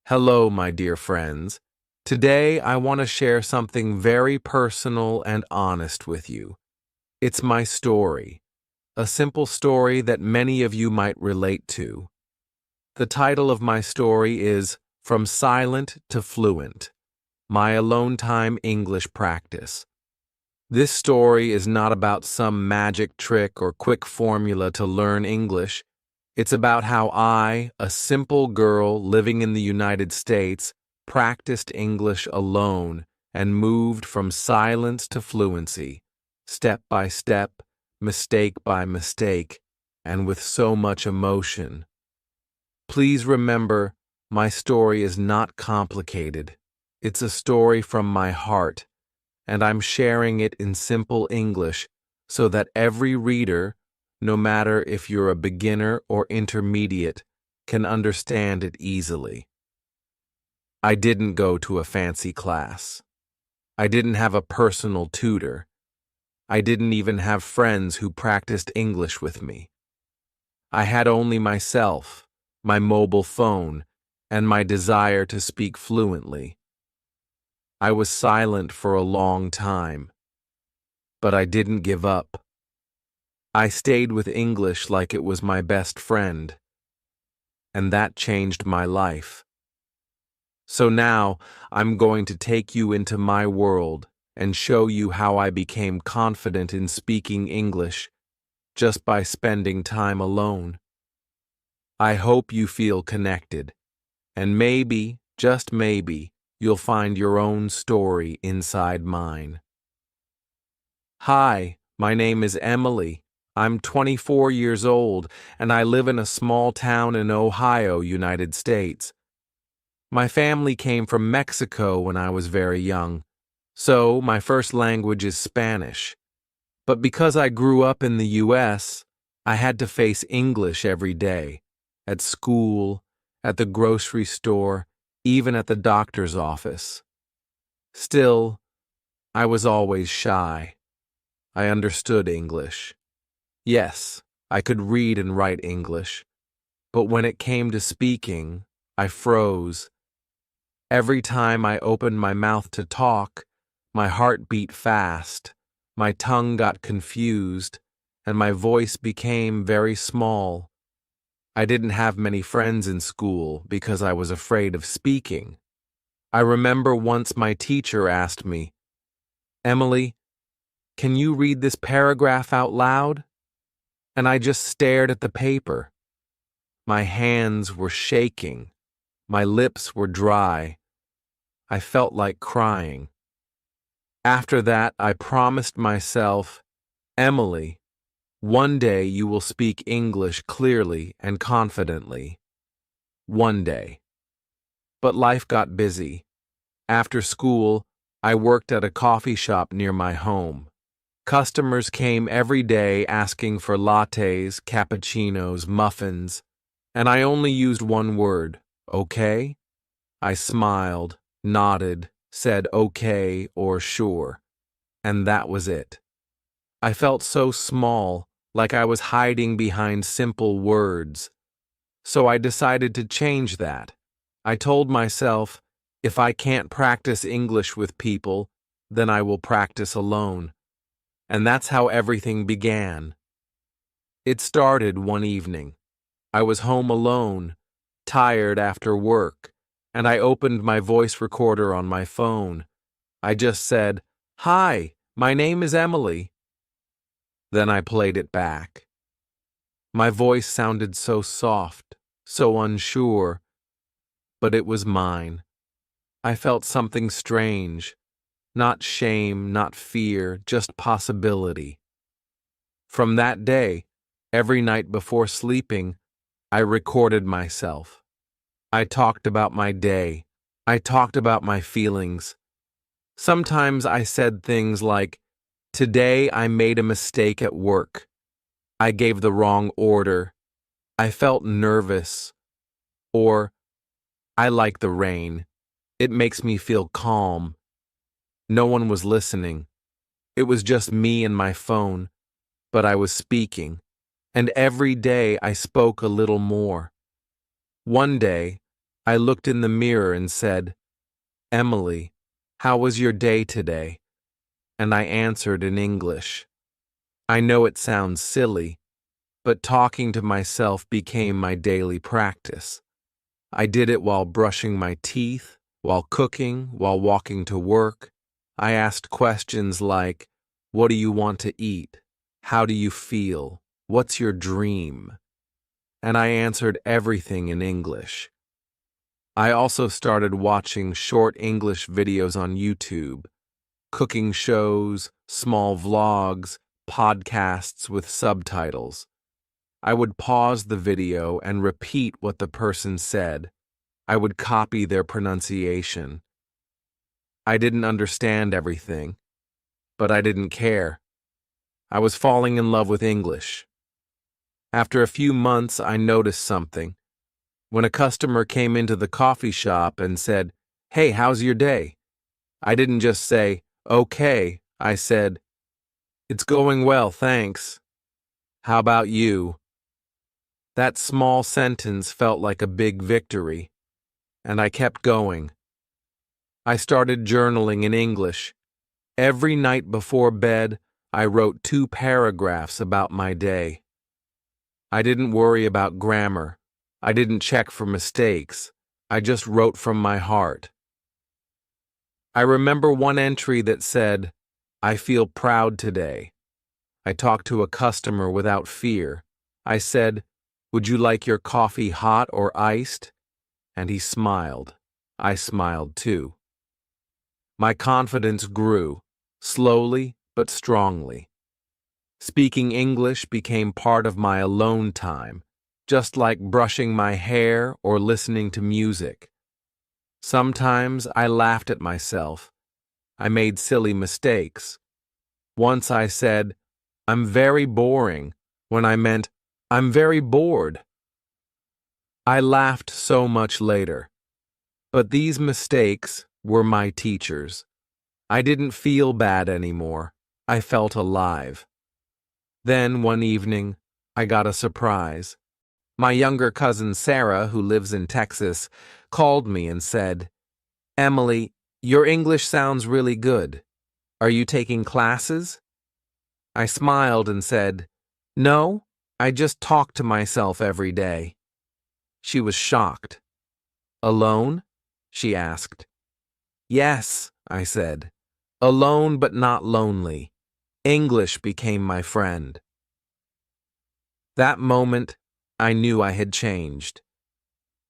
Hello, my dear friends. Today I want to share something very personal and honest with you. It's my story, a simple story that many of you might relate to. The title of my story is From Silent to Fluent, My Alone Time English Practice. This story is not about some magic trick or quick formula to learn English. It's about how I, a simple girl living in the United States, practiced English alone and moved from silence to fluency, step by step, mistake by mistake, and with so much emotion. Please remember, my story is not complicated. It's a story from my heart, and I'm sharing it in simple English so that every reader, no matter if you're a beginner or intermediate, can understand it easily. I didn't go to a fancy class. I didn't have a personal tutor. I didn't even have friends who practiced English with me. I had only myself, my mobile phone, and my desire to speak fluently. I was silent for a long time, but I didn't give up. I stayed with English like it was my best friend, and that changed my life. So now I'm going to take you into my world and show you how I became confident in speaking English just by spending time alone. I hope you feel connected, and maybe, just maybe, you'll find your own story inside mine. Hi, my name is Emily. I'm 24 years old, and I live in a small town in Ohio, United States. My family came from Mexico when I was very young, so my first language is Spanish. But because I grew up in the U.S., I had to face English every day, at school, at the grocery store, even at the doctor's office. Still, I was always shy. I understood English. Yes, I could read and write English, but when it came to speaking, I froze. Every time I opened my mouth to talk, my heart beat fast, my tongue got confused, and my voice became very small. I didn't have many friends in school because I was afraid of speaking. I remember once my teacher asked me, "Emily, can you read this paragraph out loud?" And I just stared at the paper. My hands were shaking. My lips were dry. I felt like crying. After that, I promised myself, "Emily, one day you will speak English clearly and confidently. One day." But life got busy. After school, I worked at a coffee shop near my home. Customers came every day asking for lattes, cappuccinos, muffins, and I only used one word, okay? I smiled, nodded, said okay or sure, and that was it. I felt so small, like I was hiding behind simple words. So I decided to change that. I told myself, if I can't practice English with people, then I will practice alone. And that's how everything began. It started one evening. I was home alone, tired after work, and I opened my voice recorder on my phone. I just said, "Hi, my name is Emily." Then I played it back. My voice sounded so soft, so unsure, but it was mine. I felt something strange, not shame, not fear, just possibility. From that day, every night before sleeping, I recorded myself. I talked about my day. I talked about my feelings. Sometimes I said things like, "Today I made a mistake at work. I gave the wrong order. I felt nervous." Or, "I like the rain. It makes me feel calm." No one was listening. It was just me and my phone, but I was speaking, and every day I spoke a little more. One day, I looked in the mirror and said, "Emily, how was your day today?" And I answered in English. I know it sounds silly, but talking to myself became my daily practice. I did it while brushing my teeth, while cooking, while walking to work. I asked questions like, "What do you want to eat? How do you feel? What's your dream?" And I answered everything in English. I also started watching short English videos on YouTube, cooking shows, small vlogs, podcasts with subtitles. I would pause the video and repeat what the person said. I would copy their pronunciation. I didn't understand everything, but I didn't care. I was falling in love with English. After a few months, I noticed something. When a customer came into the coffee shop and said, "Hey, how's your day?" I didn't just say, "Okay." I said, "It's going well, thanks. How about you?" That small sentence felt like a big victory, and I kept going. I started journaling in English. Every night before bed, I wrote 2 paragraphs about my day. I didn't worry about grammar. I didn't check for mistakes. I just wrote from my heart. I remember one entry that said, "I feel proud today." I talked to a customer without fear. I said, "Would you like your coffee hot or iced?" And he smiled. I smiled too. My confidence grew, slowly but strongly. Speaking English became part of my alone time, just like brushing my hair or listening to music. Sometimes I laughed at myself. I made silly mistakes. Once I said, "I'm very boring," when I meant, "I'm very bored." I laughed so much later. But these mistakes were my teachers. I didn't feel bad anymore. I felt alive. Then, one evening, I got a surprise. My younger cousin Sarah, who lives in Texas, called me and said, "Emily, your English sounds really good. Are you taking classes?" I smiled and said, "No, I just talk to myself every day." She was shocked. "Alone?" she asked. "Yes," I said. "Alone but not lonely." English became my friend. That moment, I knew I had changed.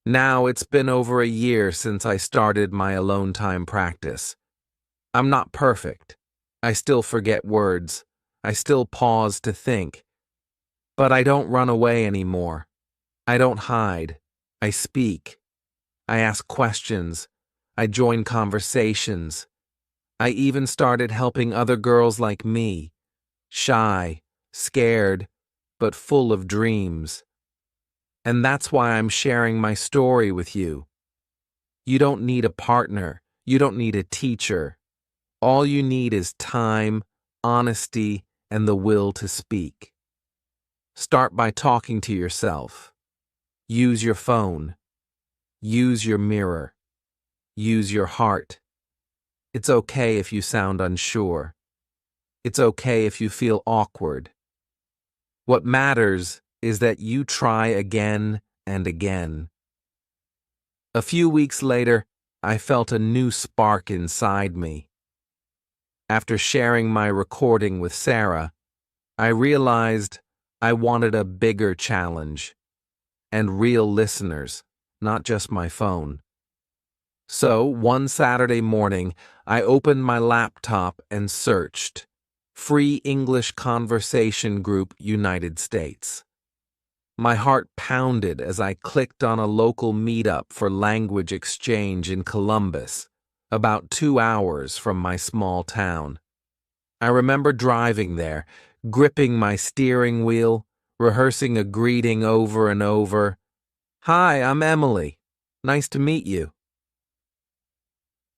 Now it's been over a year since I started my alone time practice. I'm not perfect. I still forget words. I still pause to think. But I don't run away anymore. I don't hide. I speak. I ask questions. I join conversations. I even started helping other girls like me, shy, scared, but full of dreams. And that's why I'm sharing my story with you. You don't need a partner. You don't need a teacher. All you need is time, honesty, and the will to speak. Start by talking to yourself. Use your phone. Use your mirror. Use your heart. It's okay if you sound unsure. It's okay if you feel awkward. What matters is that you try again and again. A few weeks later, I felt a new spark inside me. After sharing my recording with Sarah, I realized I wanted a bigger challenge and real listeners, not just my phone. So, one Saturday morning, I opened my laptop and searched Free English Conversation Group United States. My heart pounded as I clicked on a local meetup for language exchange in Columbus, about 2 hours from my small town. I remember driving there, gripping my steering wheel, rehearsing a greeting over and over. "Hi, I'm Emily. Nice to meet you."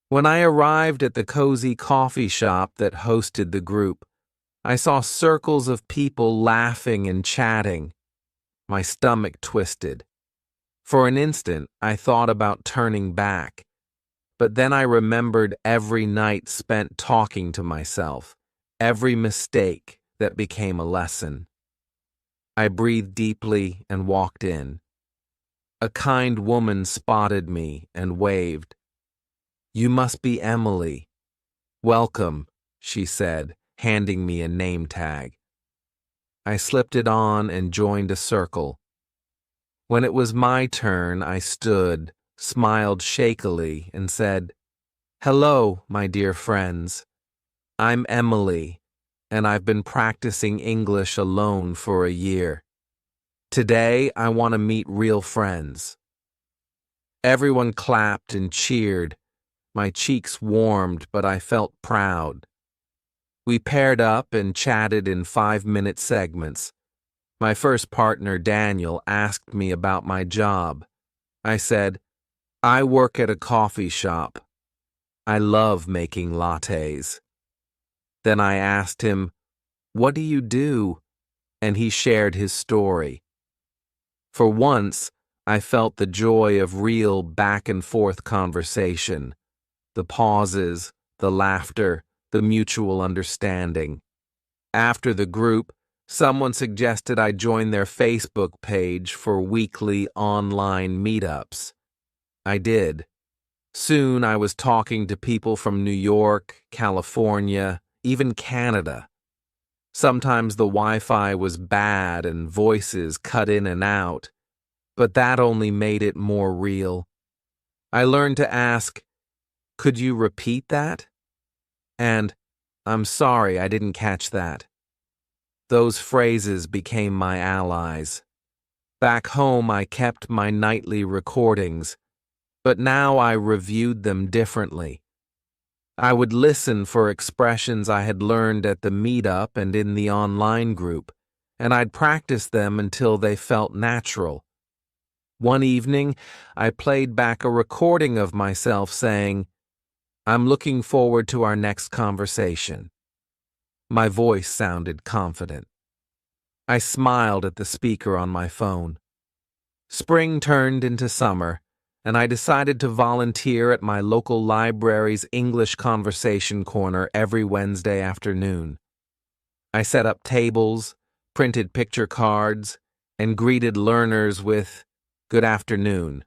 When I arrived at the cozy coffee shop that hosted the group, I saw circles of people laughing and chatting. My stomach twisted. For an instant, I thought about turning back, but then I remembered every night spent talking to myself, every mistake that became a lesson. I breathed deeply and walked in. A kind woman spotted me and waved. "You must be Emily. Welcome," she said, handing me a name tag. I slipped it on and joined a circle. When it was my turn, I stood, smiled shakily, and said, "Hello, my dear friends. I'm Emily, and I've been practicing English alone for a year. Today, I want to meet real friends." Everyone clapped and cheered. My cheeks warmed, but I felt proud. We paired up and chatted in 5-minute segments. My first partner, Daniel, asked me about my job. I said, "I work at a coffee shop. I love making lattes." Then I asked him, "What do you do?" And he shared his story. For once, I felt the joy of real back-and-forth conversation, the pauses, the laughter, the mutual understanding. After the group, someone suggested I join their Facebook page for weekly online meetups. I did. Soon I was talking to people from New York, California, even Canada. Sometimes the Wi-Fi was bad and voices cut in and out, but that only made it more real. I learned to ask, "Could you repeat that?" And, "I'm sorry, I didn't catch that." Those phrases became my allies. Back home, I kept my nightly recordings, but now I reviewed them differently. I would listen for expressions I had learned at the meetup and in the online group, and I'd practice them until they felt natural. One evening, I played back a recording of myself saying, "I'm looking forward to our next conversation." My voice sounded confident. I smiled at the speaker on my phone. Spring turned into summer, and I decided to volunteer at my local library's English Conversation Corner every Wednesday afternoon. I set up tables, printed picture cards, and greeted learners with, "Good afternoon.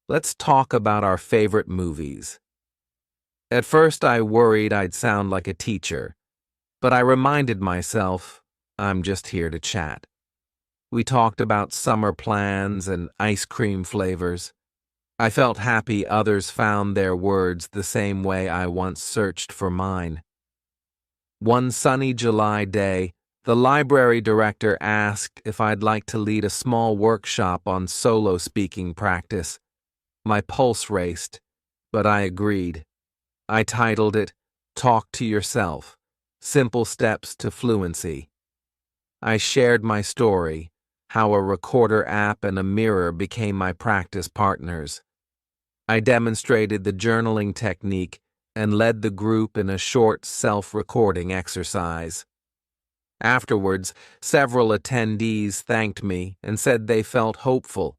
Let's talk about our favorite movies." At first, I worried I'd sound like a teacher, but I reminded myself, I'm just here to chat. We talked about summer plans and ice cream flavors. I felt happy others found their words the same way I once searched for mine. One sunny July day, the library director asked if I'd like to lead a small workshop on solo speaking practice. My pulse raced, but I agreed. I titled it, "Talk to Yourself: Simple Steps to Fluency." I shared my story, how a recorder app and a mirror became my practice partners. I demonstrated the journaling technique and led the group in a short self-recording exercise. Afterwards, several attendees thanked me and said they felt hopeful.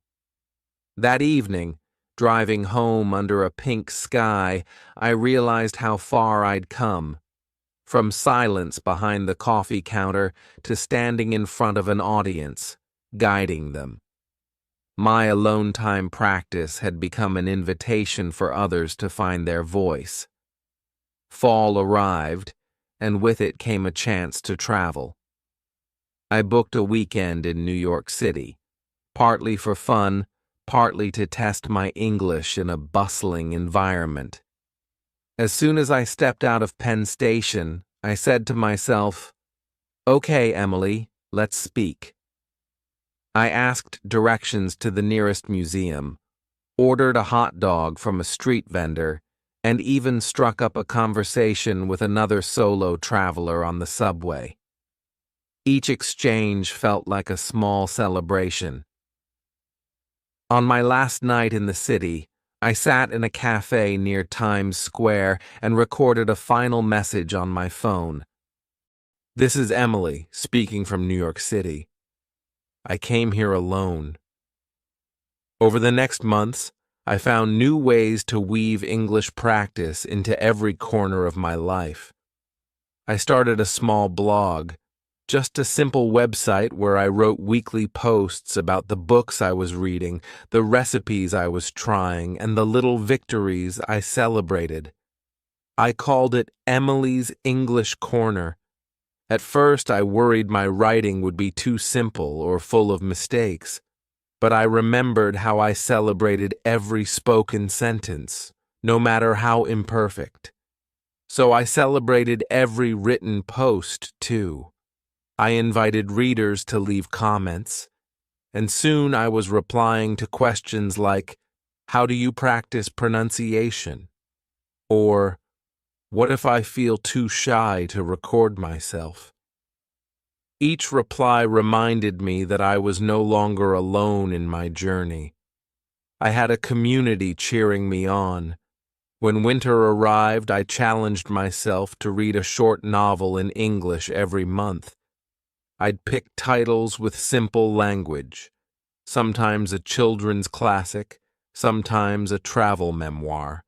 That evening, driving home under a pink sky, I realized how far I'd come. From silence behind the coffee counter to standing in front of an audience, guiding them. My alone time practice had become an invitation for others to find their voice. Fall arrived, and with it came a chance to travel. I booked a weekend in New York City, partly for fun, partly to test my English in a bustling environment. As soon as I stepped out of Penn Station, I said to myself, "Okay, Emily, let's speak." I asked directions to the nearest museum, ordered a hot dog from a street vendor, and even struck up a conversation with another solo traveler on the subway. Each exchange felt like a small celebration. On my last night in the city, I sat in a cafe near Times Square and recorded a final message on my phone. "This is Emily, speaking from New York City. I came here alone. Over the next months, I found new ways to weave English practice into every corner of my life. I started a small blog, just a simple website where I wrote weekly posts about the books I was reading, the recipes I was trying, and the little victories I celebrated. I called it Emily's English Corner. At first, I worried my writing would be too simple or full of mistakes, but I remembered how I celebrated every spoken sentence, no matter how imperfect. So I celebrated every written post, too. I invited readers to leave comments, and soon I was replying to questions like, "How do you practice pronunciation?" Or, "What if I feel too shy to record myself?" Each reply reminded me that I was no longer alone in my journey. I had a community cheering me on. When winter arrived, I challenged myself to read a short novel in English every month. I'd pick titles with simple language, sometimes a children's classic, sometimes a travel memoir.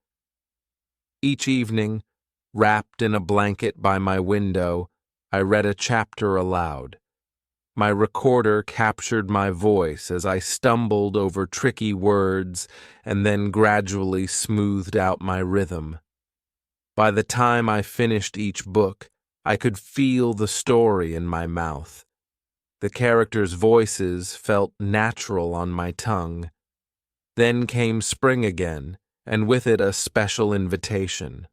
Each evening, wrapped in a blanket by my window, I read a chapter aloud. My recorder captured my voice as I stumbled over tricky words and then gradually smoothed out my rhythm. By the time I finished each book, I could feel the story in my mouth. The characters' voices felt natural on my tongue. Then came spring again, and with it a special invitation.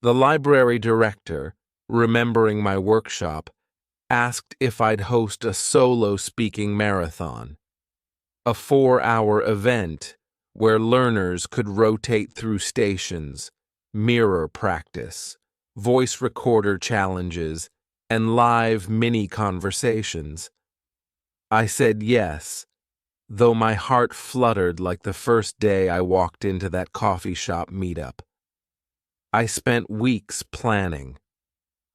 The library director, remembering my workshop, asked if I'd host a solo speaking marathon, a 4-hour event where learners could rotate through stations, mirror practice, voice recorder challenges, and live mini conversations. I said yes, though my heart fluttered like the first day I walked into that coffee shop meetup. I spent weeks planning.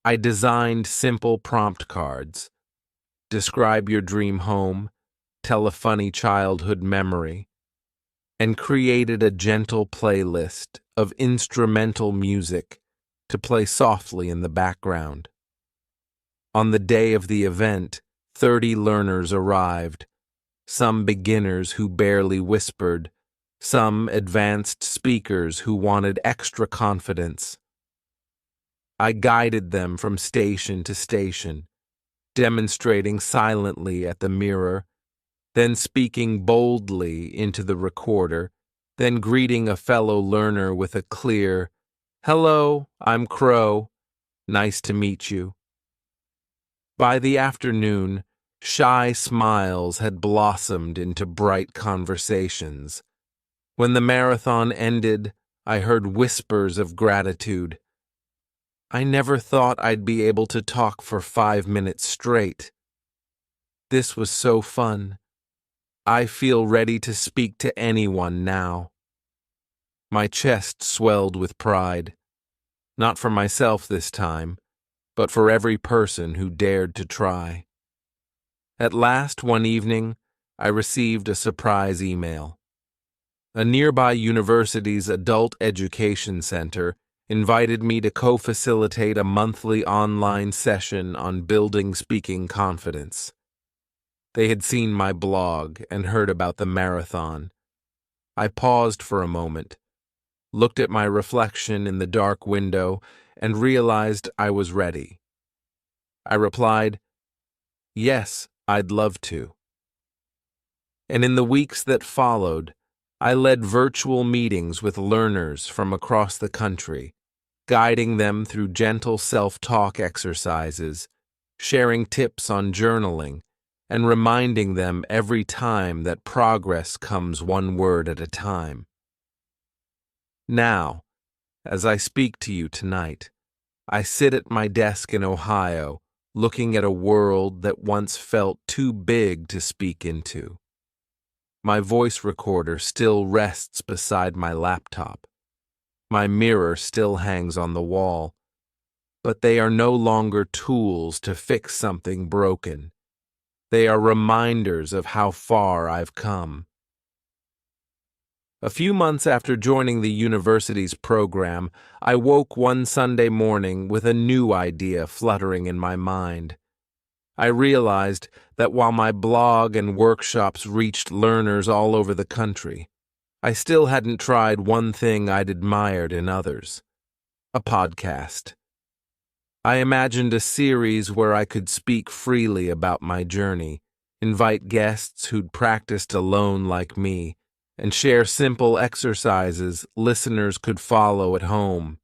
I designed simple prompt cards. Describe your dream home, tell a funny childhood memory, and created a gentle playlist of instrumental music to play softly in the background. On the day of the event, 30 learners arrived, some beginners who barely whispered, some advanced speakers who wanted extra confidence. I guided them from station to station, demonstrating silently at the mirror, then speaking boldly into the recorder, then greeting a fellow learner with a clear, "Hello, I'm Crow. Nice to meet you." By the afternoon, shy smiles had blossomed into bright conversations. When the marathon ended, I heard whispers of gratitude. "I never thought I'd be able to talk for 5 minutes straight. This was so fun. I feel ready to speak to anyone now." My chest swelled with pride, not for myself this time, but for every person who dared to try. At last, one evening, I received a surprise email. A nearby university's adult education center invited me to co-facilitate a monthly online session on building speaking confidence. They had seen my blog and heard about the marathon. I paused for a moment, looked at my reflection in the dark window, and realized I was ready. I replied, "Yes, I'd love to." And in the weeks that followed, I led virtual meetings with learners from across the country, guiding them through gentle self-talk exercises, sharing tips on journaling, and reminding them every time that progress comes one word at a time. Now, as I speak to you tonight, I sit at my desk in Ohio, looking at a world that once felt too big to speak into. My voice recorder still rests beside my laptop. My mirror still hangs on the wall, but they are no longer tools to fix something broken. They are reminders of how far I've come. A few months after joining the university's program, I woke one Sunday morning with a new idea fluttering in my mind. I realized that while my blog and workshops reached learners all over the country, I still hadn't tried one thing I'd admired in others: a podcast. I imagined a series where I could speak freely about my journey, invite guests who'd practiced alone like me, and share simple exercises listeners could follow at home.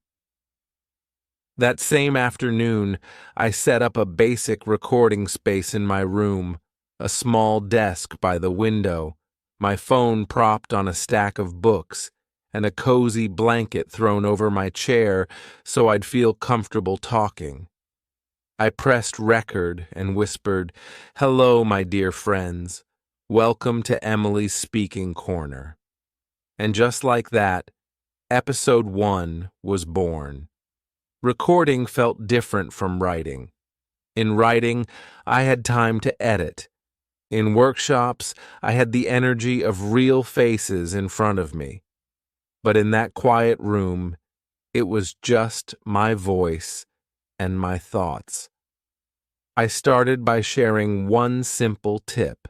That same afternoon, I set up a basic recording space in my room, a small desk by the window, my phone propped on a stack of books, and a cozy blanket thrown over my chair so I'd feel comfortable talking. I pressed record and whispered, "Hello, my dear friends. Welcome to Emily's Speaking Corner." And just like that, episode 1 was born. Recording felt different from writing. In writing, I had time to edit. In workshops, I had the energy of real faces in front of me. But in that quiet room, it was just my voice and my thoughts. I started by sharing one simple tip: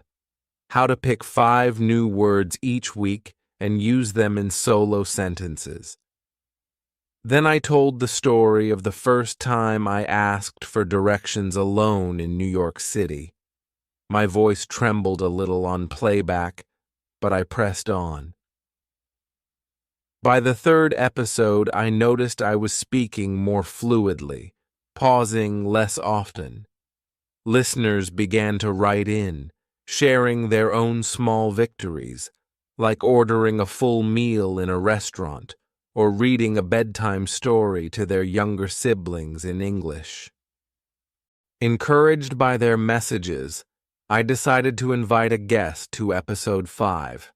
how to pick 5 new words each week and use them in solo sentences. Then I told the story of the first time I asked for directions alone in New York City. My voice trembled a little on playback, but I pressed on. By the 3rd episode, I noticed I was speaking more fluidly, pausing less often. Listeners began to write in, sharing their own small victories, like ordering a full meal in a restaurant or reading a bedtime story to their younger siblings in English. Encouraged by their messages, I decided to invite a guest to episode 5.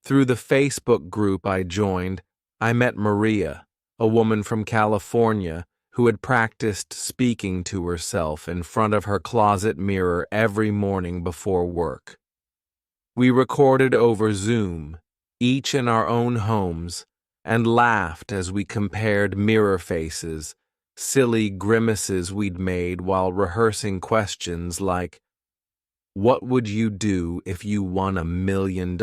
Through the Facebook group I joined, I met Maria, a woman from California who had practiced speaking to herself in front of her closet mirror every morning before work. We recorded over Zoom, each in our own homes, and laughed as we compared mirror faces, silly grimaces we'd made while rehearsing questions like, "What would you do if you won $1 million?"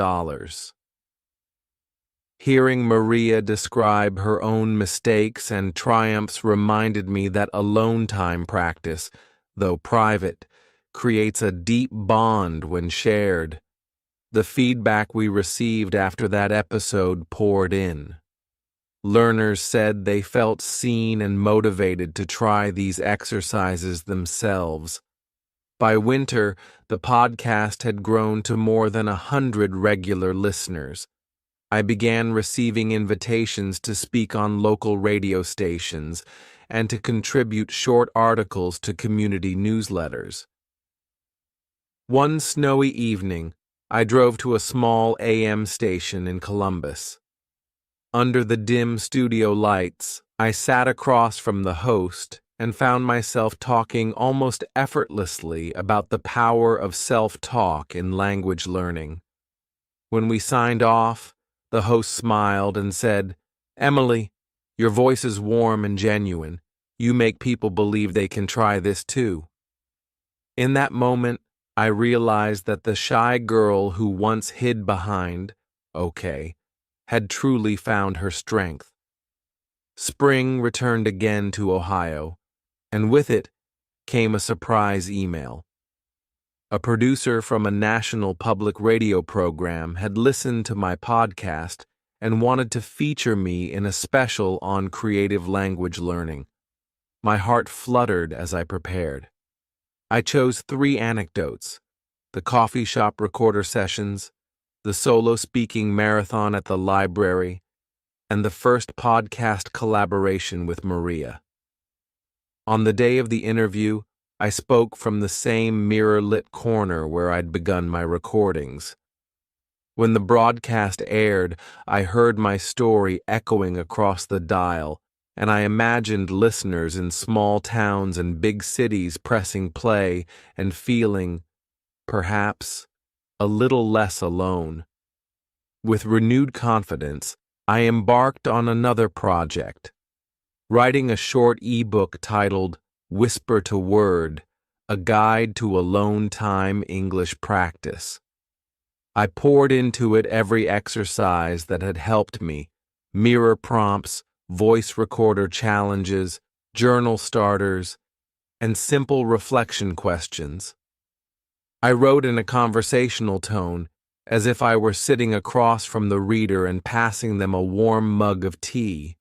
Hearing Maria describe her own mistakes and triumphs reminded me that alone time practice, though private, creates a deep bond when shared. The feedback we received after that episode poured in. Learners said they felt seen and motivated to try these exercises themselves. By winter, the podcast had grown to more than 100 regular listeners. I began receiving invitations to speak on local radio stations and to contribute short articles to community newsletters. One snowy evening, I drove to a small AM station in Columbus. Under the dim studio lights, I sat across from the host and found myself talking almost effortlessly about the power of self-talk in language learning. When we signed off, the host smiled and said, "Emily, your voice is warm and genuine. You make people believe they can try this too." In that moment, I realized that the shy girl who once hid behind, "Okay," had truly found her strength. Spring returned again to Ohio, and with it came a surprise email. A producer from a national public radio program had listened to my podcast and wanted to feature me in a special on creative language learning. My heart fluttered as I prepared. I chose 3 anecdotes: the coffee shop recorder sessions, the solo speaking marathon at the library, and the first podcast collaboration with Maria. On the day of the interview, I spoke from the same mirror-lit corner where I'd begun my recordings. When the broadcast aired, I heard my story echoing across the dial, and I imagined listeners in small towns and big cities pressing play and feeling, perhaps a little less alone. With renewed confidence, I embarked on another project, writing a short ebook titled Whisper to Word, a guide to alone time English practice. I poured into it every exercise that had helped me: mirror prompts, voice recorder challenges, journal starters, and simple reflection questions. I wrote in a conversational tone, as if I were sitting across from the reader and passing them a warm mug of tea.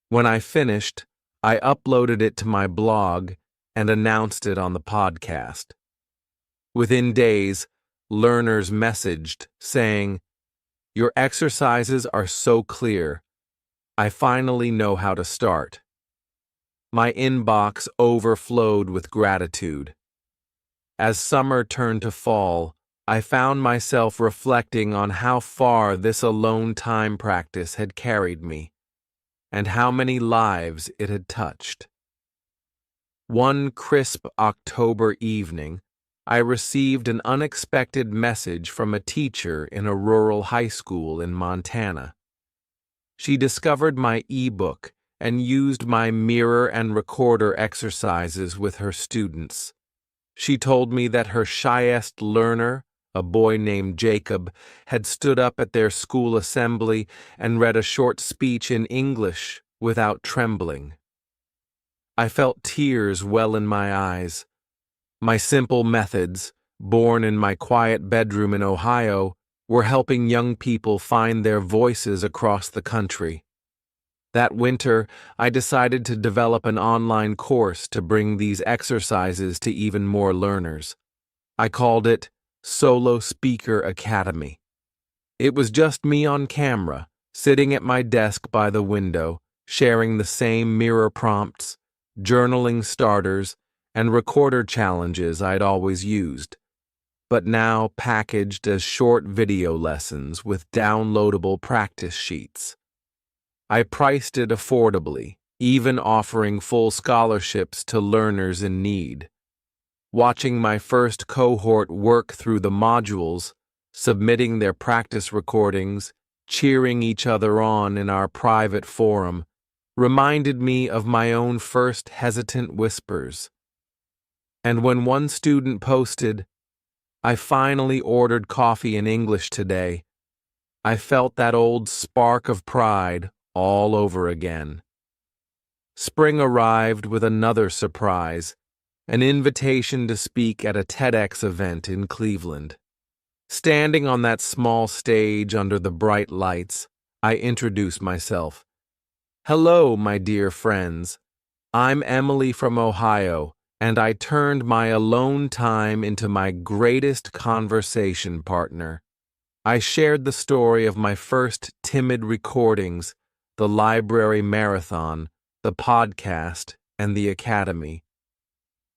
When I finished, I uploaded it to my blog and announced it on the podcast. Within days, learners messaged saying, "Your exercises are so clear. I finally know how to start." My inbox overflowed with gratitude. As summer turned to fall, I found myself reflecting on how far this alone time practice had carried me, and how many lives it had touched. One crisp October evening, I received an unexpected message from a teacher in a rural high school in Montana. She discovered my ebook and used my mirror and recorder exercises with her students. She told me that her shyest learner, a boy named Jacob, had stood up at their school assembly and read a short speech in English without trembling. I felt tears well in my eyes. My simple methods, born in my quiet bedroom in Ohio, were helping young people find their voices across the country. That winter, I decided to develop an online course to bring these exercises to even more learners. I called it Solo Speaker Academy. It was just me on camera, sitting at my desk by the window, sharing the same mirror prompts, journaling starters, and recorder challenges I'd always used, but now packaged as short video lessons with downloadable practice sheets. I priced it affordably, even offering full scholarships to learners in need. Watching my first cohort work through the modules, submitting their practice recordings, cheering each other on in our private forum, reminded me of my own first hesitant whispers. And when one student posted, "I finally ordered coffee in English today," I felt that old spark of pride all over again. Spring arrived with another surprise, an invitation to speak at a TEDx event in Cleveland. Standing on that small stage under the bright lights, I introduced myself. "Hello, my dear friends. I'm Emily from Ohio, and I turned my alone time into my greatest conversation partner." I shared the story of my first timid recordings, the library marathon, the podcast, and the academy.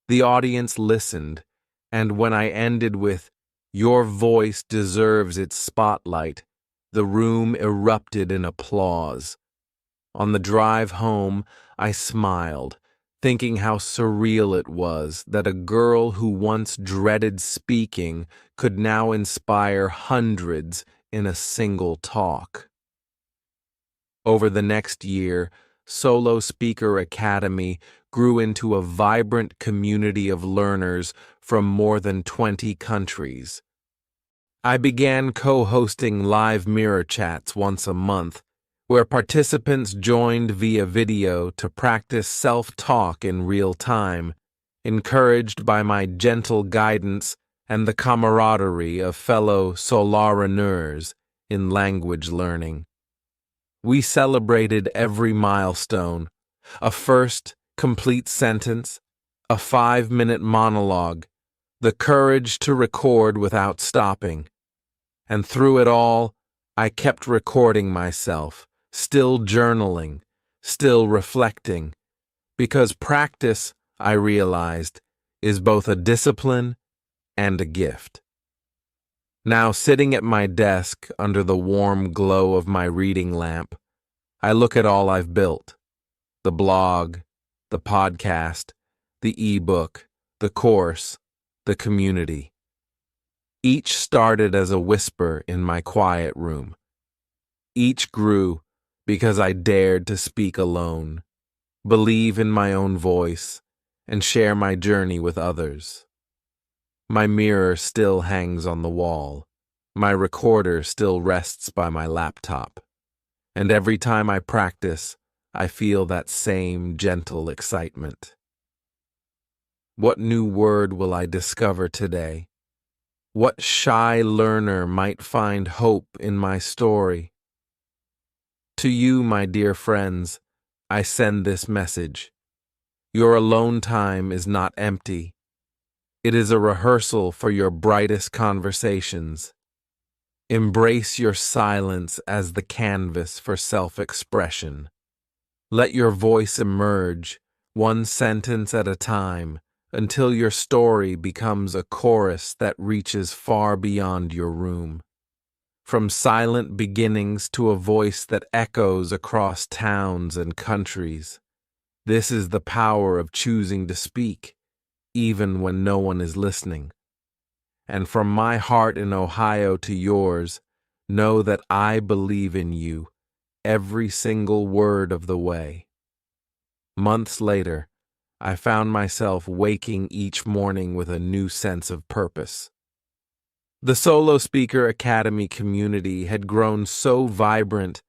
The audience listened, and when I ended with, "Your voice deserves its spotlight," the room erupted in applause. On the drive home, I smiled, thinking how surreal it was that a girl who once dreaded speaking could now inspire hundreds in a single talk. Over the next year, Solo Speaker Academy grew into a vibrant community of learners from more than 20 countries. I began co-hosting live mirror chats once a month, where participants joined via video to practice self-talk in real time, encouraged by my gentle guidance and the camaraderie of fellow soloreneurs in language learning. We celebrated every milestone: a first complete sentence, a 5-minute monologue, the courage to record without stopping. And through it all, I kept recording myself, still journaling, still reflecting, because practice, I realized, is both a discipline and a gift. Now, sitting at my desk under the warm glow of my reading lamp, I look at all I've built: the blog, the podcast, the ebook, the course, the community. Each started as a whisper in my quiet room. Each grew because I dared to speak alone, believe in my own voice, and share my journey with others. My mirror still hangs on the wall. My recorder still rests by my laptop. And every time I practice, I feel that same gentle excitement. What new word will I discover today? What shy learner might find hope in my story? To you, my dear friends, I send this message. Your alone time is not empty. It is a rehearsal for your brightest conversations. Embrace your silence as the canvas for self-expression. Let your voice emerge, one sentence at a time, until your story becomes a chorus that reaches far beyond your room. From silent beginnings to a voice that echoes across towns and countries. This is the power of choosing to speak, even when no one is listening. And from my heart in Ohio to yours, know that I believe in you, every single word of the way. Months later, I found myself waking each morning with a new sense of purpose. The Solo Speaker Academy community had grown so vibrant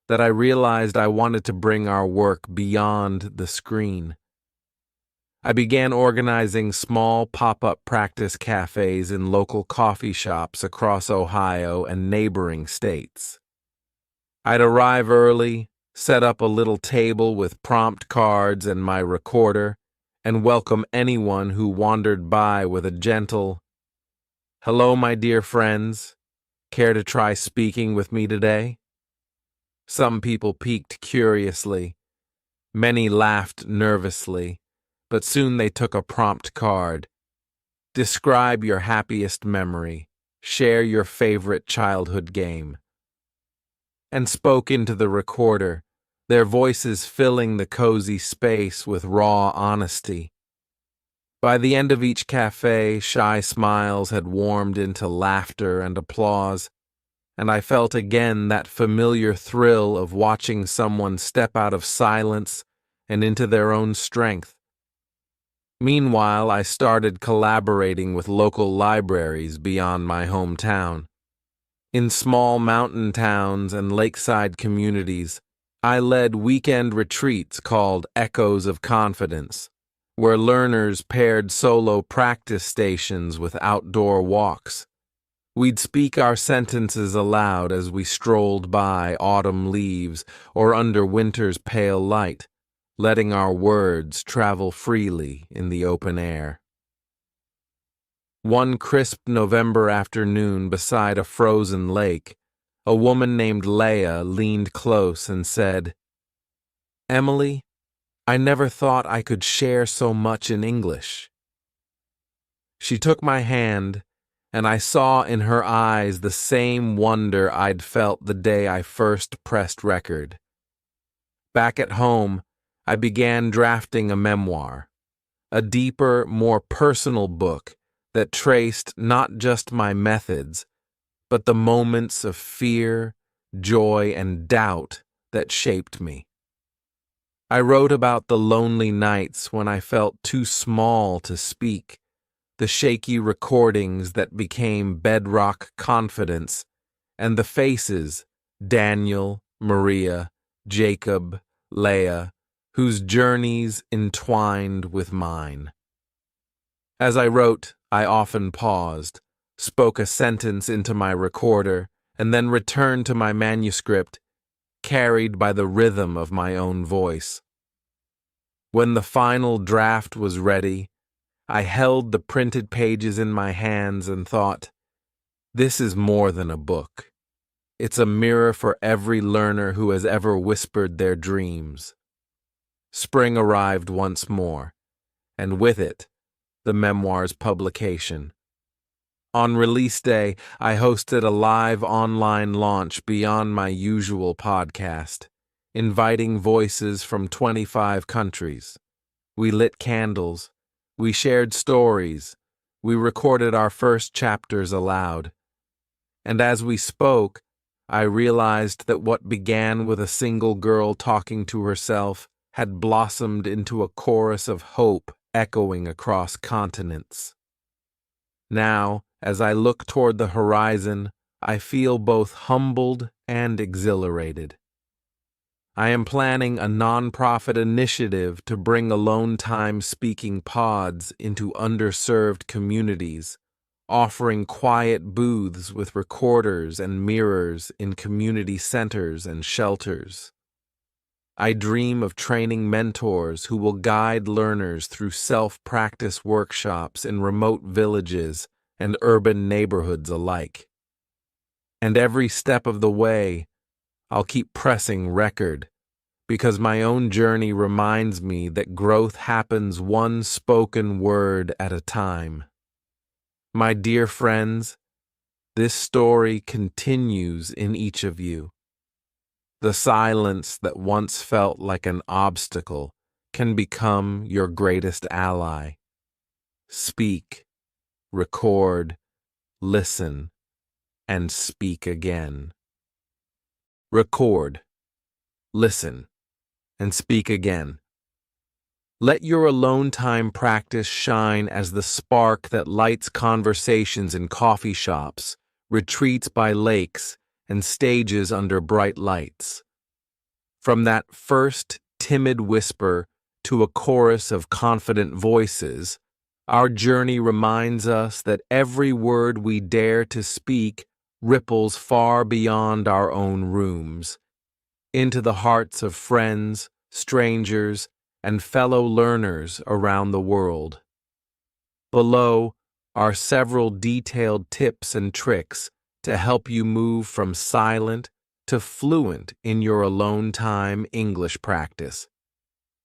that I realized I wanted to bring our work beyond the screen. I began organizing small pop-up practice cafes in local coffee shops across Ohio and neighboring states. I'd arrive early, set up a little table with prompt cards and my recorder, and welcome anyone who wandered by with a gentle, "Hello, my dear friends. Care to try speaking with me today?" Some people peeked curiously. Many laughed nervously, but soon they took a prompt card. Describe your happiest memory. Share your favorite childhood game. And spoke into the recorder, their voices filling the cozy space with raw honesty. By the end of each cafe, shy smiles had warmed into laughter and applause, and I felt again that familiar thrill of watching someone step out of silence and into their own strength. Meanwhile, I started collaborating with local libraries beyond my hometown. In small mountain towns and lakeside communities, I led weekend retreats called Echoes of Confidence, where learners paired solo practice stations with outdoor walks. We'd speak our sentences aloud as we strolled by autumn leaves or under winter's pale light, letting our words travel freely in the open air. One crisp November afternoon beside a frozen lake, a woman named Leah leaned close and said, "Emily, I never thought I could share so much in English." She took my hand, and I saw in her eyes the same wonder I'd felt the day I first pressed record. Back at home, I began drafting a memoir, a deeper, more personal book that traced not just my methods, but the moments of fear, joy, and doubt that shaped me. I wrote about the lonely nights when I felt too small to speak, the shaky recordings that became bedrock confidence, and the faces, Daniel, Maria, Jacob, Leah, whose journeys entwined with mine. As I wrote, I often paused, spoke a sentence into my recorder, and then returned to my manuscript, carried by the rhythm of my own voice. When the final draft was ready, I held the printed pages in my hands and thought, this is more than a book. It's a mirror for every learner who has ever whispered their dreams. Spring arrived once more, and with it, the memoir's publication. On release day, I hosted a live online launch beyond my usual podcast, inviting voices from 25 countries. We lit candles, we shared stories, We recorded our first chapters aloud, and as we spoke, I realized that what began with a single girl talking to herself had blossomed into a chorus of hope echoing across continents. Now, as I look toward the horizon, I feel both humbled and exhilarated. I am planning a nonprofit initiative to bring alone time speaking pods into underserved communities, offering quiet booths with recorders and mirrors in community centers and shelters. I dream of training mentors who will guide learners through self-practice workshops in remote villages and urban neighborhoods alike. And every step of the way, I'll keep pressing record, because my own journey reminds me that growth happens one spoken word at a time. My dear friends, this story continues in each of you. The silence that once felt like an obstacle can become your greatest ally. Speak, record, listen, and speak again. Record, listen, and speak again. Let your alone time practice shine as the spark that lights conversations in coffee shops, retreats by lakes, and stages under bright lights. From that first timid whisper to a chorus of confident voices, our journey reminds us that every word we dare to speak ripples far beyond our own rooms, into the hearts of friends, strangers, and fellow learners around the world. Below are several detailed tips and tricks to help you move from silent to fluent in your alone time English practice.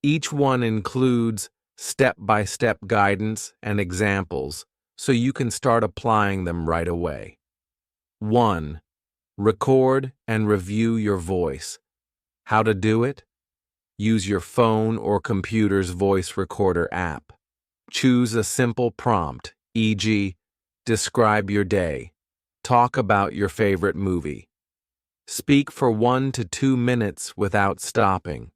Each one includes step-by-step guidance and examples so you can start applying them right away. 1. Record and review your voice. How to do it? Use your phone or computer's voice recorder app. Choose a simple prompt, e.g., describe your day. Talk about your favorite movie. Speak for 1 to 2 minutes without stopping.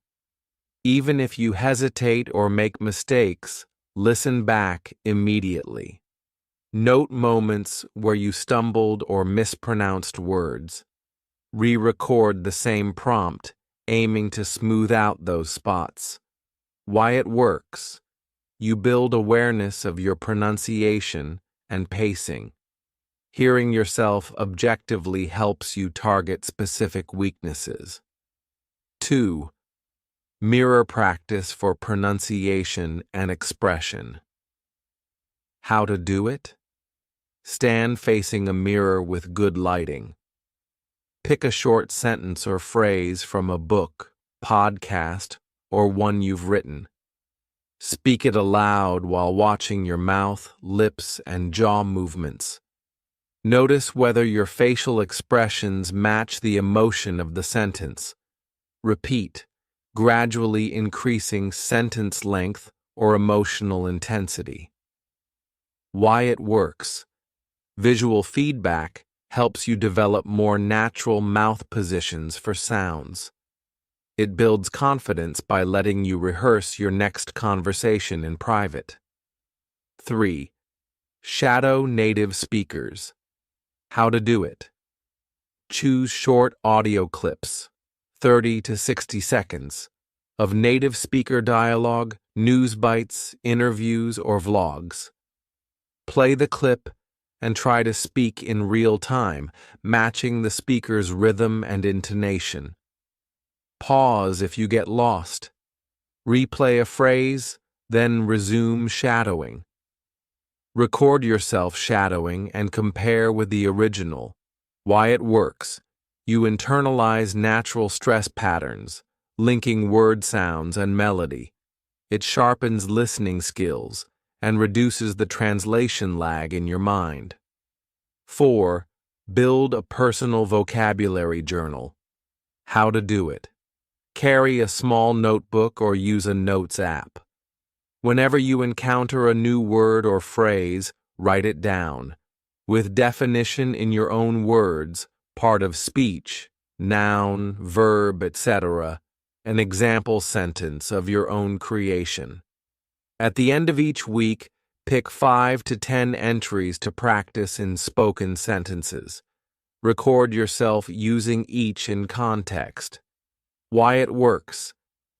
Even if you hesitate or make mistakes, listen back immediately. Note moments where you stumbled or mispronounced words. Re-record the same prompt, aiming to smooth out those spots. Why it works. You build awareness of your pronunciation and pacing. Hearing yourself objectively helps you target specific weaknesses. 2. Mirror practice for pronunciation and expression. How to do it? Stand facing a mirror with good lighting. Pick a short sentence or phrase from a book, podcast, or one you've written. Speak it aloud while watching your mouth, lips, and jaw movements. Notice whether your facial expressions match the emotion of the sentence. Repeat, gradually increasing sentence length or emotional intensity. Why it works. Visual feedback helps you develop more natural mouth positions for sounds. It builds confidence by letting you rehearse your next conversation in private. 3. Shadow native speakers. How to do it. Choose short audio clips, 30 to 60 seconds, of native speaker dialogue, news bites, interviews, or vlogs. Play the clip and try to speak in real time, matching the speaker's rhythm and intonation. Pause if you get lost. Replay a phrase, then resume shadowing. Record yourself shadowing and compare with the original. Why it works. You internalize natural stress patterns, linking word sounds and melody. It sharpens listening skills and reduces the translation lag in your mind. 4. Build a personal vocabulary journal. How to do it. Carry a small notebook or use a notes app. Whenever you encounter a new word or phrase, write it down. With definition in your own words, part of speech, noun, verb, etc., an example sentence of your own creation. At the end of each week, pick 5 to 10 entries to practice in spoken sentences. Record yourself using each in context. Why it works.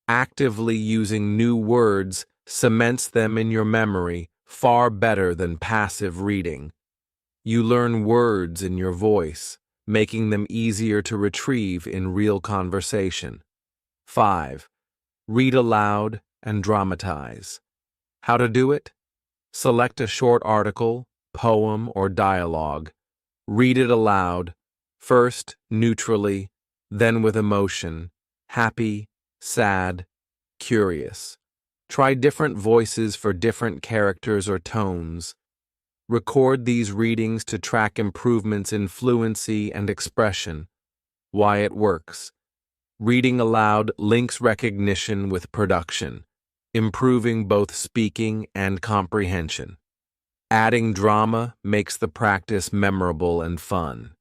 Actively using new words cements them in your memory far better than passive reading. You learn words in your voice, making them easier to retrieve in real conversation. 5. Read aloud and dramatize. How to do it? Select a short article, poem, or dialogue. Read it aloud, first neutrally, then with emotion, happy, sad, curious. Try different voices for different characters or tones. Record these readings to track improvements in fluency and expression. Why it works. Reading aloud links recognition with production, improving both speaking and comprehension. Adding drama makes the practice memorable and fun.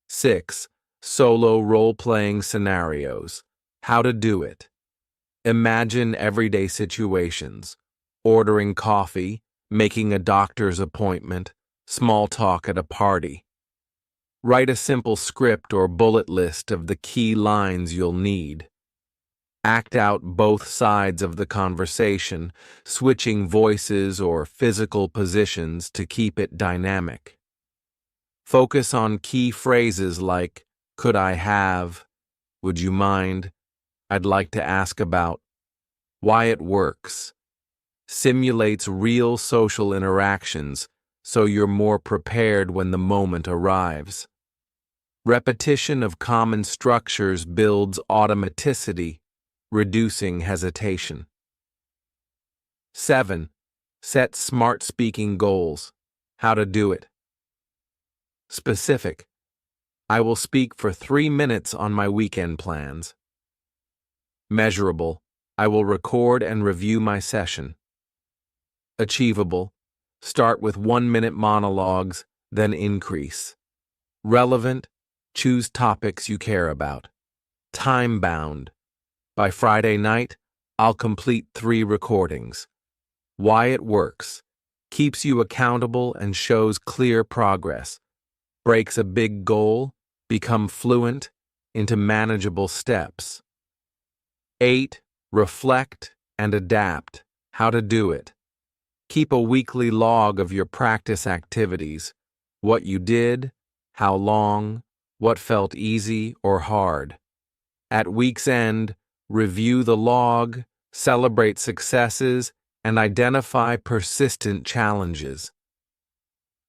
6. Solo role-playing scenarios. How to do it. Imagine everyday situations. Ordering coffee, making a doctor's appointment, small talk at a party. Write a simple script or bullet list of the key lines you'll need. Act out both sides of the conversation, switching voices or physical positions to keep it dynamic. Focus on key phrases like, could I have, would you mind, I'd like to ask about. Why it works. Simulates real social interactions, so you're more prepared when the moment arrives. Repetition of common structures builds automaticity, reducing hesitation. 7. Set smart speaking goals. How to do it. Specific. I will speak for 3 minutes on my weekend plans. Measurable. I will record and review my session. Achievable. Start with 1-minute monologues, then increase. Relevant. Choose topics you care about. Time-bound. By Friday night, I'll complete 3 recordings. Why it works. Keeps you accountable and shows clear progress. Breaks a big goal, become fluent, into manageable steps. 8. Reflect and adapt. How to do it. Keep a weekly log of your practice activities. What you did, how long, what felt easy or hard. At week's end, review the log, celebrate successes, and identify persistent challenges.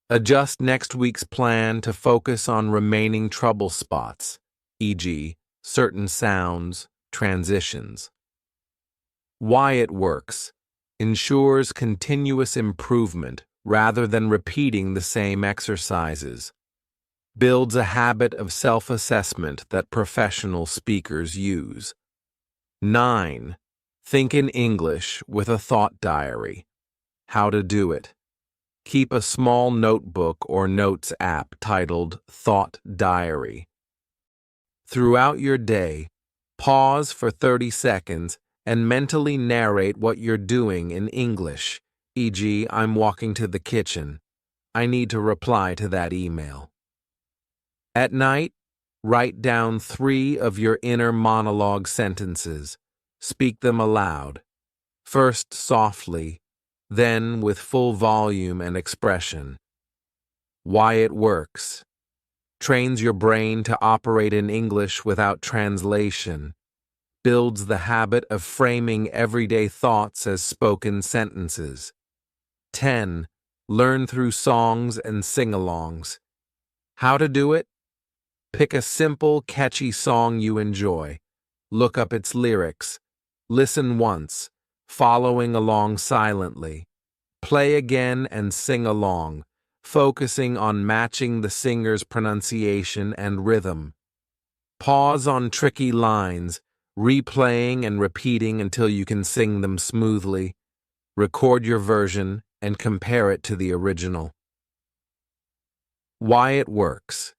Adjust next week's plan to focus on remaining trouble spots, e.g., certain sounds, transitions. Why it works. Ensures continuous improvement rather than repeating the same exercises. Builds a habit of self-assessment that professional speakers use. 9. Think in English with a thought diary. How to do it. Keep a small notebook or notes app titled Thought Diary. Throughout your day, pause for 30 seconds and mentally narrate what you're doing in English, e.g., I'm walking to the kitchen. I need to reply to that email. At night, write down 3 of your inner monologue sentences. Speak them aloud, first softly, then with full volume and expression. Why it works. Trains your brain to operate in English without translation. Builds the habit of framing everyday thoughts as spoken sentences. 10. Learn through songs and sing-alongs. How to do it? Pick a simple, catchy song you enjoy. Look up its lyrics. Listen once, following along silently. Play again and sing along, focusing on matching the singer's pronunciation and rhythm. Pause on tricky lines, replaying and repeating until you can sing them smoothly. Record your version and compare it to the original. Why it works.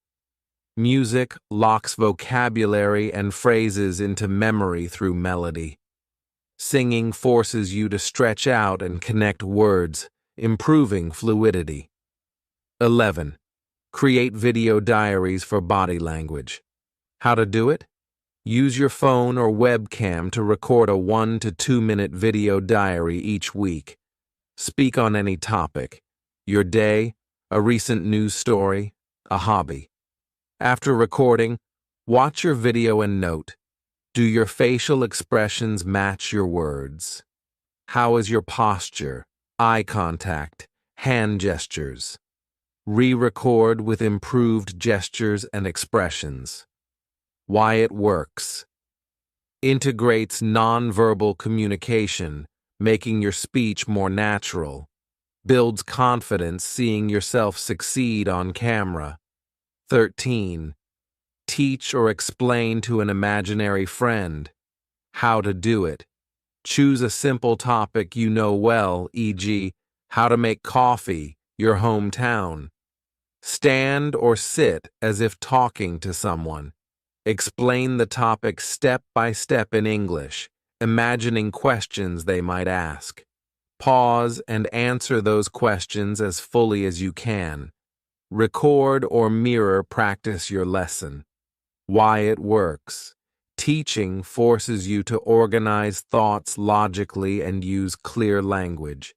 Music locks vocabulary and phrases into memory through melody. Singing forces you to stretch out and connect words, improving fluidity. 11. Create video diaries for body language. How to do it? Use your phone or webcam to record a 1 to 2 minute video diary each week. Speak on any topic, your day, a recent news story, a hobby. After recording, watch your video and note. Do your facial expressions match your words? How is your posture, eye contact, hand gestures? Re-record with improved gestures and expressions. Why it works. Integrates nonverbal communication, making your speech more natural. Builds confidence seeing yourself succeed on camera. 13. Teach or explain to an imaginary friend. How to do it. Choose a simple topic you know well, e.g., how to make coffee, your hometown. Stand or sit as if talking to someone. Explain the topic step by step in English, imagining questions they might ask. Pause and answer those questions as fully as you can. Record or mirror practice your lesson. Why it works. Teaching forces you to organize thoughts logically and use clear language.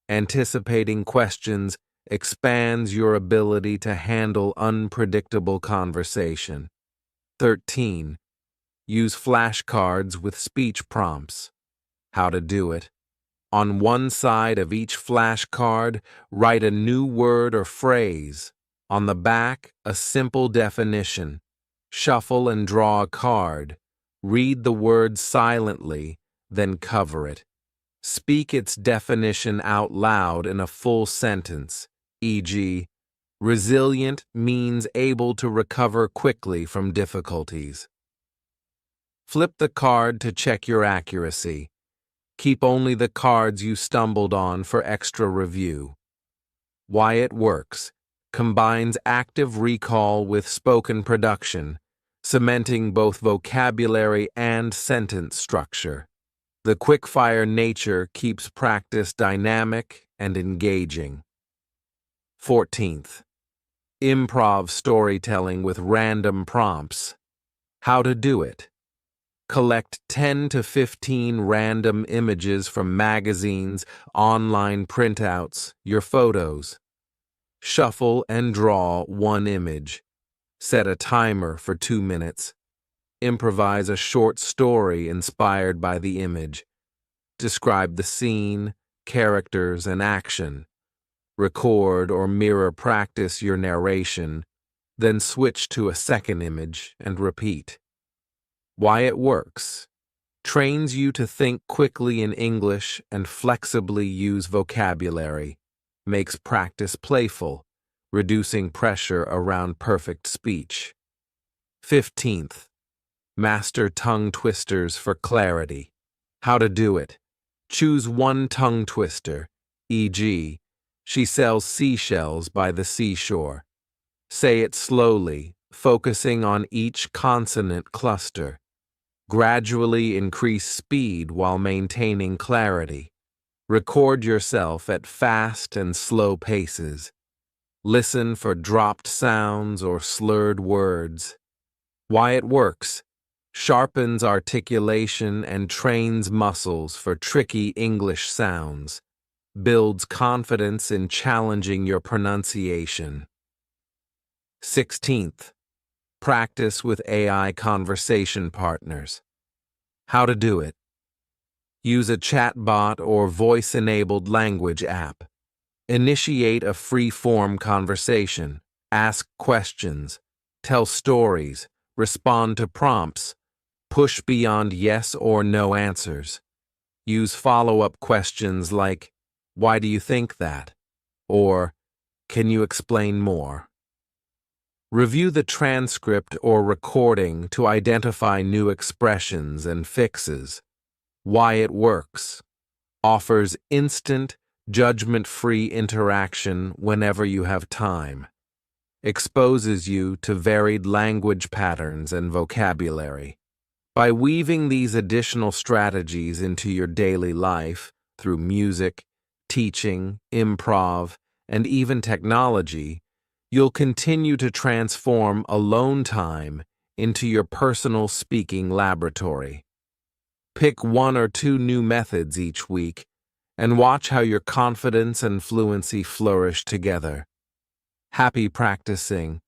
Anticipating questions expands your ability to handle unpredictable conversation. 13. Use flashcards with speech prompts. How to do it. On one side of each flashcard, write a new word or phrase. On the back, a simple definition. Shuffle and draw a card. Read the word silently, then cover it. Speak its definition out loud in a full sentence, e.g., resilient means able to recover quickly from difficulties. Flip the card to check your accuracy. Keep only the cards you stumbled on for extra review. Why it works. Combines active recall with spoken production, cementing both vocabulary and sentence structure. The quick-fire nature keeps practice dynamic and engaging. 14th. Improv storytelling with random prompts. How to do it. Collect 10 to 15 random images from magazines, online printouts, your photos. Shuffle and draw one image. Set a timer for 2 minutes. Improvise a short story inspired by the image. Describe the scene, characters, and action. Record or mirror practice your narration, then switch to a second image and repeat. Why it works. Trains you to think quickly in English and flexibly use vocabulary. Makes practice playful, reducing pressure around perfect speech. 15th. Master tongue twisters for clarity. How to do it. Choose one tongue twister, e.g., she sells seashells by the seashore. Say it slowly, focusing on each consonant cluster. Gradually increase speed while maintaining clarity. Record yourself at fast and slow paces. Listen for dropped sounds or slurred words. Why it works. Sharpens articulation and trains muscles for tricky English sounds. Builds confidence in challenging your pronunciation. 16th. Practice with AI conversation partners. How to do it. Use a chatbot or voice-enabled language app. Initiate a free-form conversation. Ask questions. Tell stories. Respond to prompts. Push beyond yes or no answers. Use follow-up questions like, "Why do you think that?" or "Can you explain more?" Review the transcript or recording to identify new expressions and fixes. Why it works. Offers instant, judgment-free interaction whenever you have time. exposes you to varied language patterns and vocabulary. By weaving these additional strategies into your daily life through music, teaching, improv, and even technology, you'll continue to transform alone time into your personal speaking laboratory. Pick one or two new methods each week and watch how your confidence and fluency flourish together. Happy practicing,